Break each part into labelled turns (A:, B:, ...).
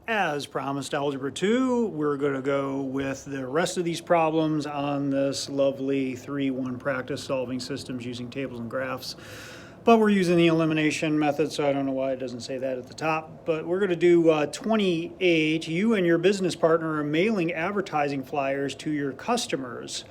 A: As promised, Algebra 2, we're going to go with the rest of these problems on this lovely 3-1 practice solving systems using tables and graphs. But we're using the elimination method, so I don't know why it doesn't say that at the top. But we're going to do 28. You and your business partner are mailing advertising flyers to your customers.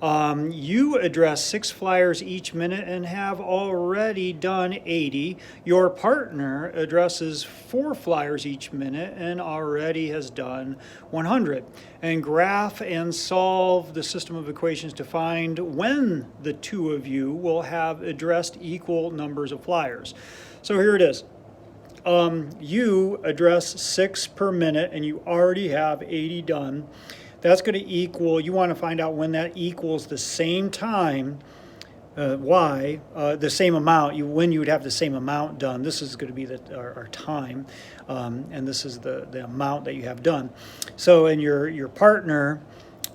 A: You address 6 flyers each minute and have already done 80. Your partner addresses 4 flyers each minute and already has done 100. And graph and solve the system of equations to find when the two of you will have addressed equal numbers of flyers. So here it is. You address 6 per minute and you already have 80 done. That's going to equal, you want to find out when that equals the same time, the same amount, when you would have the same amount done. This is going to be our time, and this is the amount that you have done. So, and your partner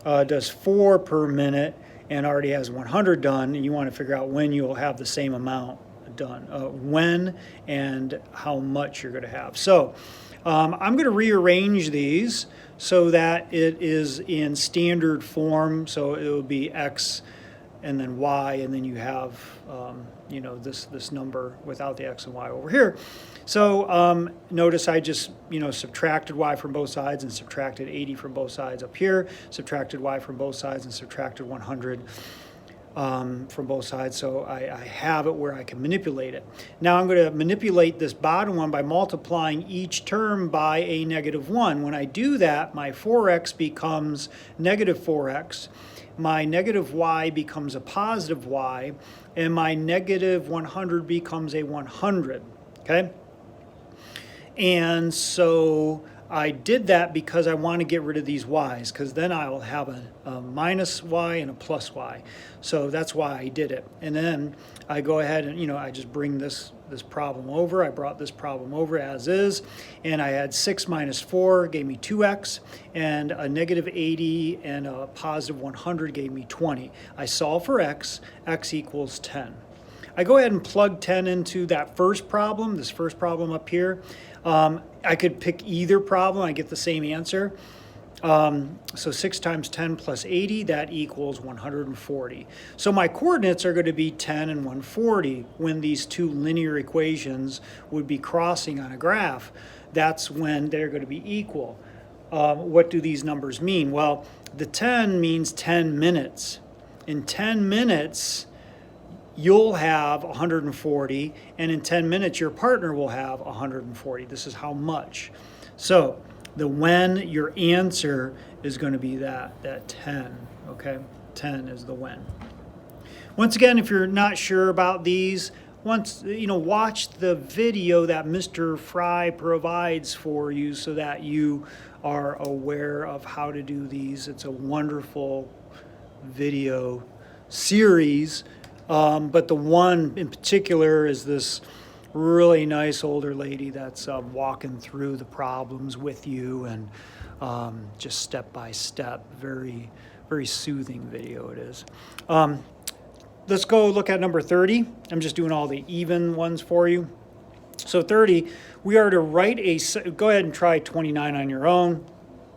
A: does 4 per minute and already has 100 done, and you want to figure out when you'll have the same amount done, when and how much you're going to have. So, I'm going to rearrange these so that it is in standard form. So it will be X and then Y, and then you have, this number without the X and Y over here. So notice I just, subtracted Y from both sides and subtracted 80 from both sides up here, subtracted Y from both sides and subtracted 100 from both sides, so I have it where I can manipulate it. Now I'm going to manipulate this bottom one by multiplying each term by a -1. When I do that, my 4x becomes negative 4x, my negative y becomes a positive y, and my negative 100 becomes a 100, okay? And so I did that because I want to get rid of these y's, because then I will have a minus y and a plus y. So that's why I did it. And then I go ahead and, I just bring this problem over. I brought this problem over as is, and I had 6 minus 4 gave me 2x, and a negative 80 and a positive 100 gave me 20. I solve for x equals 10. I go ahead and plug 10 into that first problem, this first problem up here. I could pick either problem, I get the same answer. So 6 times 10 plus 80, that equals 140. So my coordinates are going to be 10 and 140 when these two linear equations would be crossing on a graph. That's when they're going to be equal. What do these numbers mean? Well, the 10 means 10 minutes. In 10 minutes, you'll have 140, and in 10 minutes your partner will have 140. This is how much. So the when, your answer is going to be that 10, okay? 10 is the when. Once again, if you're not sure about these, watch the video that Mr. Fry provides for you so that you are aware of how to do these. It's a wonderful video series. But the one in particular is this really nice older lady that's walking through the problems with you, and just step by step, very, very soothing video it is. Let's go look at number 30. I'm just doing all the even ones for you. So 30, we are to write go ahead and try 29 on your own.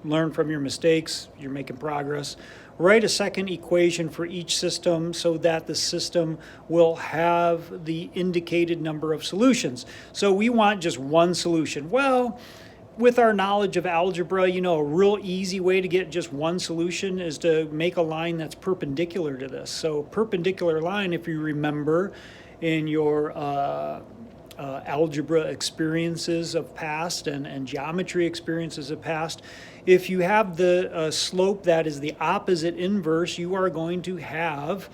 A: Learn from your mistakes. You're making progress. Write a second equation for each system so that the system will have the indicated number of solutions. So we want just one solution. Well, with our knowledge of algebra, a real easy way to get just one solution is to make a line that's perpendicular to this. So perpendicular line, if you remember in your algebra experiences of past and geometry experiences of past, if you have the slope that is the opposite inverse, you are going to have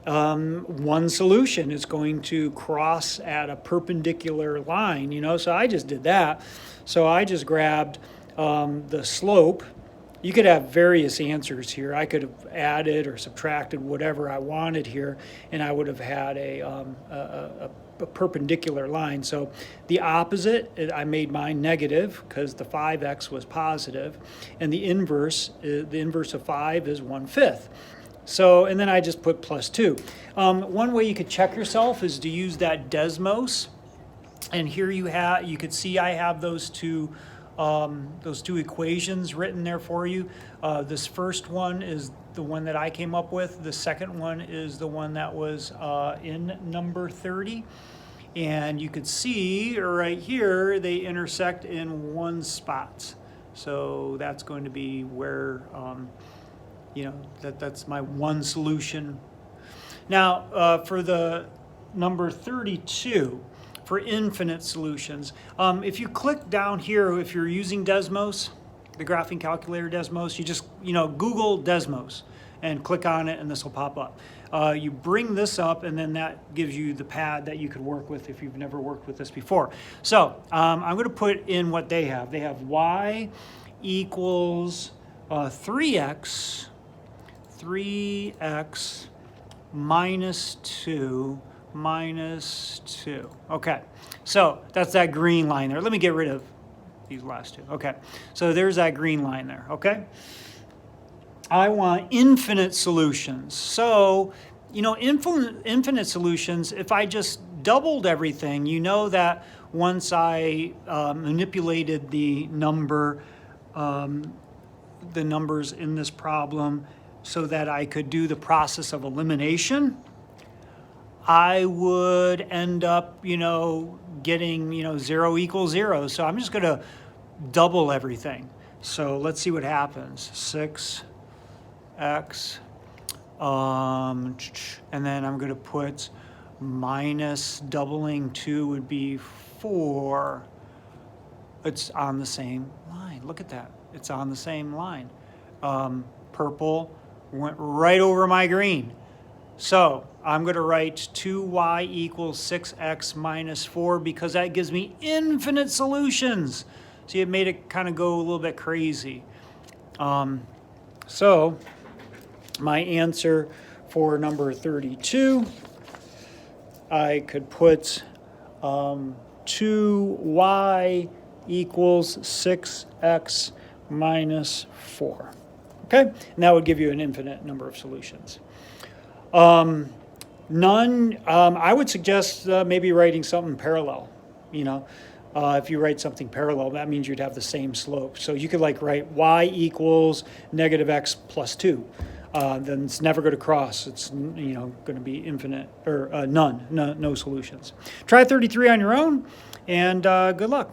A: one solution. It's going to cross at a perpendicular line, so I just did that. So I just grabbed the slope. You could have various answers here. I could have added or subtracted whatever I wanted here, and I would have had a perpendicular line. So the opposite, I made mine negative because the 5x was positive, and the inverse of 5 is 1/5. So, and then I just put plus 2. One way you could check yourself is to use that Desmos, and here you could see I have those two those two equations written there for you. This first one is the one that I came up with. The second one is the one that was in number 30. And you could see right here, they intersect in one spot. So that's going to be where, that's my one solution. Now, for the number 32, for infinite solutions, if you click down here, if you're using Desmos, the graphing calculator Desmos, you just, Google Desmos and click on it and this will pop up. You bring this up and then that gives you the pad that you could work with if you've never worked with this before. So I'm going to put in what they have. They have y equals 3x minus 2 minus 2. Okay, so that's that green line there. Let me get rid of these last two. Okay, so there's that green line there, okay? I want infinite solutions. So, infinite solutions, if I just doubled everything, that once I manipulated the numbers in this problem so that I could do the process of elimination, I would end up, getting, 0 equals 0. So I'm just going to double everything. So let's see what happens. 6x, and then I'm going to put minus doubling 2 would be 4. It's on the same line. Look at that. It's on the same line. Purple went right over my green. So I'm going to write 2y equals 6x minus 4 because that gives me infinite solutions. See, it made it kind of go a little bit crazy. So my answer for number 32, I could put 2y equals 6x minus 4. Okay, and that would give you an infinite number of solutions. None, I would suggest maybe writing something parallel. If you write something parallel, that means you'd have the same slope. So you could write y equals negative x plus 2. Then it's never going to cross. It's going to be infinite or no solutions. Try 33 on your own, and good luck.